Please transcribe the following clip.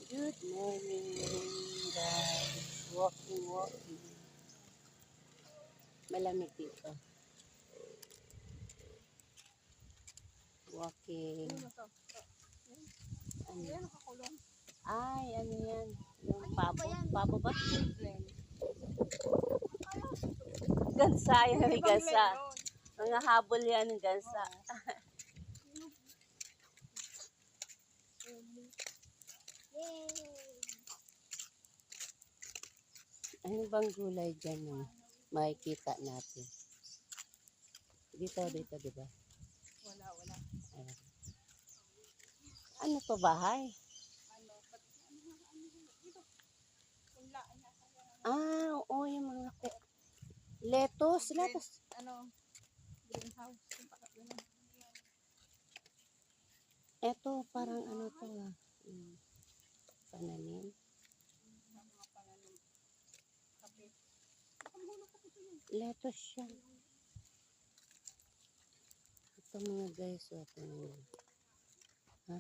Good morning, guys. Walking. Malamig dito. Walking. Ano? Ay, ano yan? Yung pabo. Pabo ba? Gansa. Yan may gansa. Mga habol yan ng gansa. Ano bang gulay dyan na makikita natin? Dito, di ba? Wala. Ayan. Ano to, bahay? Oo, yung mga lettuce. Greenhouse. Eto, parang ano to pananim. Lettuce siya. Ito mga guys, ito mga. Ha?